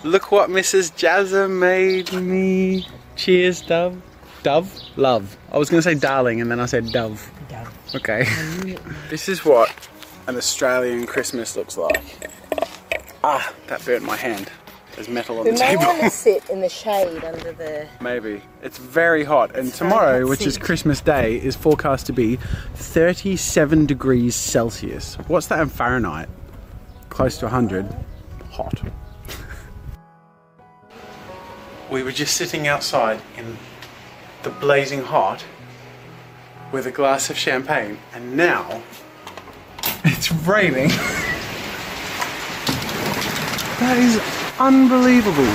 Look what Mrs. Jazza made me. Cheers, Dove. Dove? Love. I was going to say darling and then I said Dove. Dove. Okay. This is what an Australian Christmas looks like. Ah, that burnt my hand. There's metal on the table. We may want to sit in the shade under the... Maybe. It's very hot. And tomorrow, which is Christmas Day, is forecast to be 37 degrees Celsius. What's that in Fahrenheit? Close to 100. Hot. We were just sitting outside in the blazing hot with a glass of champagne, and now it's raining. That is unbelievable.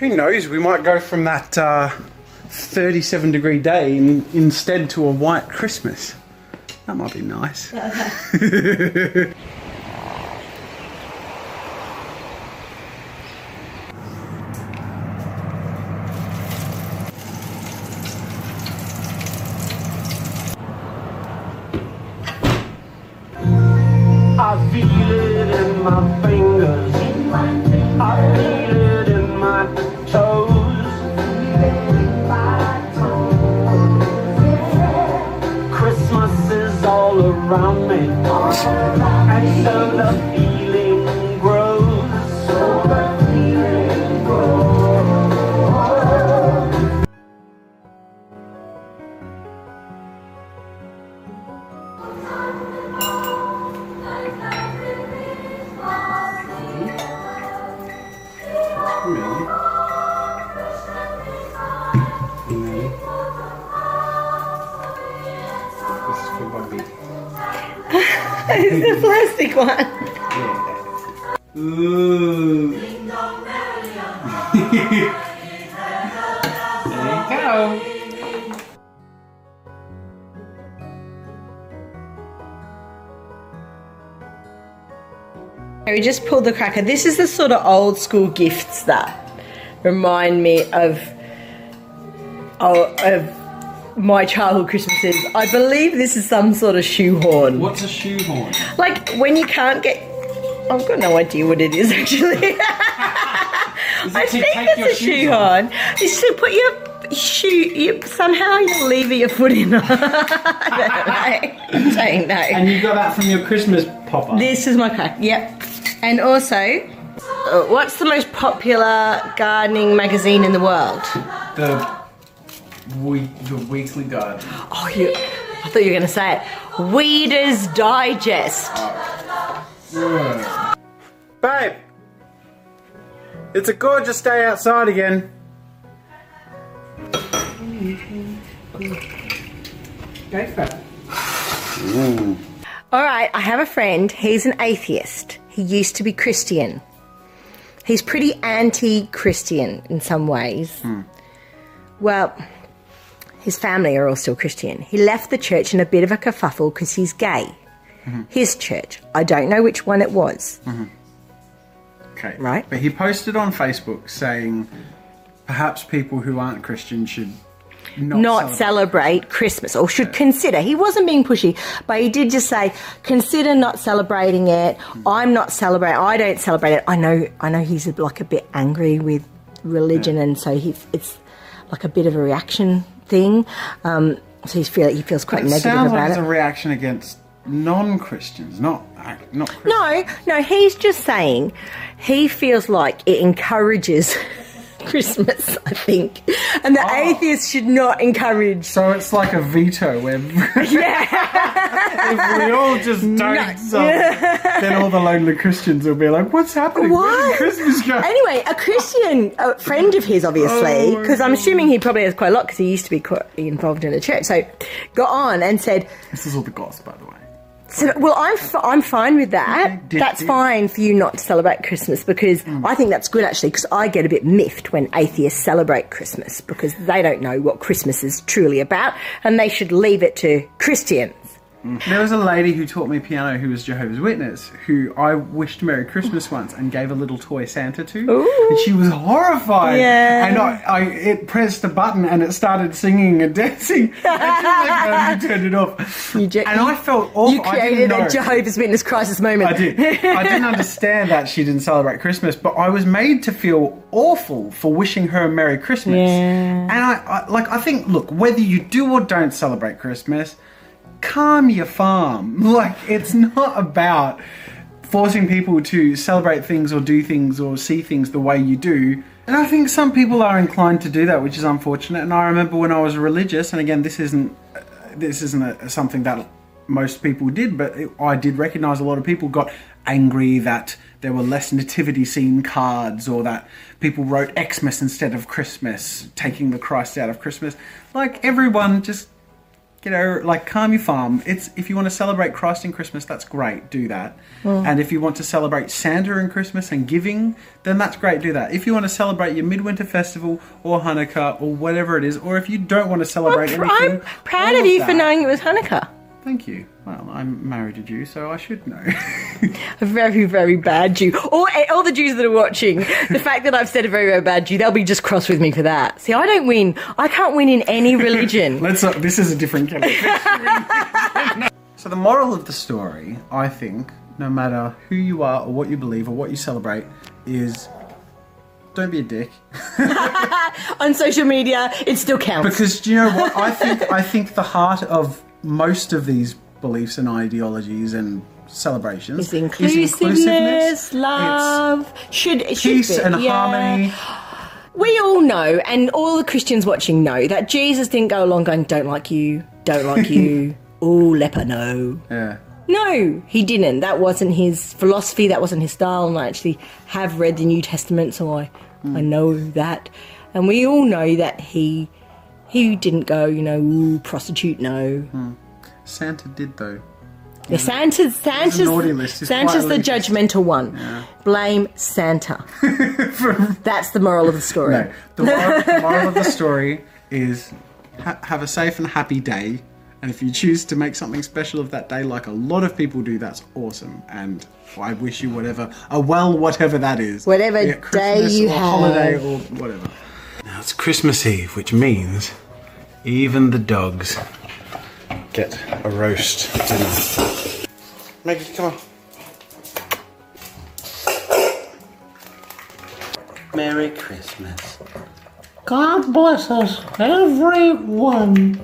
Who knows, we might go from that 37-degree day instead to a white Christmas. That might be nice. I feel it in my fingers, I feel it in my toes. Christmas is all around me, and so the feeling grows. This is for Bobby. It's the plastic one. Yeah. Ooh. There you go. We just pulled the cracker. This is the sort of old school gifts that remind me of my childhood Christmases. I believe this is some sort of shoehorn. What's a shoehorn? Like when you can't get... I've got no idea what it is actually. I think it's a shoehorn. It's to put your shoe... somehow you lever your foot in. I don't know. And you got that from your Christmas popper? This is my crack, yep. And also, what's the most popular gardening magazine in the world? The Weekly Garden. Oh, I thought you were going to say it. Weeder's Digest. Babe, it's a gorgeous day outside again. Go for it. All right, I have a friend. He's an atheist. He used to be Christian. He's pretty anti-Christian in some ways. Well, his family are all still Christian. He left the church in a bit of a kerfuffle because he's gay. His church. I don't know which one it was. Okay. Right. But he posted on Facebook saying perhaps people who aren't Christian should not celebrate Christmas, or should consider. He wasn't being pushy, but he did just say, consider not celebrating it. I'm not celebrating. I don't celebrate it. I know he's like a bit angry with religion, and so it's like a bit of a reaction thing. So he feels quite negative sounds about like it. it's a reaction against non-Christians, not Christians. No, he's just saying he feels like it encourages Christmas, I think. And the atheists should not encourage. So it's like a veto where if we all just don't, then all the lonely Christians will be like, what's happening? Where did Christmas go? Anyway, a Christian friend of his, obviously, because I'm assuming he probably has quite a lot because he used to be quite involved in the church, so got on and said... This is all the gossip, by the way. So, well, I'm fine with that. That's fine for you not to celebrate Christmas, because I think that's good, actually, because I get a bit miffed when atheists celebrate Christmas because they don't know what Christmas is truly about, and they should leave it to Christians. There was a lady who taught me piano who was Jehovah's Witness, who I wished Merry Christmas once and gave a little toy Santa to. Ooh. And she was horrified. Yeah. And it pressed a button and it started singing and dancing. And she turned it off. And I felt awful. You created a Jehovah's Witness crisis moment. I did. I didn't understand that she didn't celebrate Christmas, but I was made to feel awful for wishing her a Merry Christmas. Yeah. And I think, look, whether you do or don't celebrate Christmas, calm your farm. Like, it's not about forcing people to celebrate things or do things or see things the way you do. And I think some people are inclined to do that, which is unfortunate. And I remember when I was religious, and again, this isn't something that most people did, but I did recognise a lot of people got angry that there were less nativity scene cards, or that people wrote Xmas instead of Christmas, taking the Christ out of Christmas. Like, everyone just, calm your farm. If you want to celebrate Christ in Christmas, that's great, do that. And if you want to celebrate Santa in Christmas and giving, then that's great, do that. If you want to celebrate your Midwinter Festival or Hanukkah or whatever it is, or if you don't want to celebrate anything, I'm proud of you for knowing it was Hanukkah. Thank you. Well, I'm married a Jew, so I should know. A very, very bad Jew. All the Jews that are watching, the fact that I've said a very, very bad Jew, they'll be just cross with me for that. See, I don't win. I can't win in any religion. This is a different category. So the moral of the story, I think, no matter who you are or what you believe or what you celebrate, is don't be a dick. On social media, it still counts. Because do you know what? I think the heart of most of these beliefs and ideologies and celebrations is inclusiveness, love, peace and harmony. We all know, and all the Christians watching know, that Jesus didn't go along going, don't like you, oh, leper, no. Yeah. No, he didn't. That wasn't his philosophy, that wasn't his style, and I actually have read the New Testament, so I know that. And we all know that he didn't go, ooh, prostitute, no. Santa did, though. Yeah, Santa's naughty list. Santa's the judgmental one. Yeah. Blame Santa. That's the moral of the story. No, the moral of the story is have a safe and happy day. And if you choose to make something special of that day, like a lot of people do, that's awesome. And I wish you whatever that is. Whatever day you have. Holiday or whatever. Now it's Christmas Eve, which means even the dogs get a roast dinner. Maggie, come on. Merry Christmas. God bless us, everyone.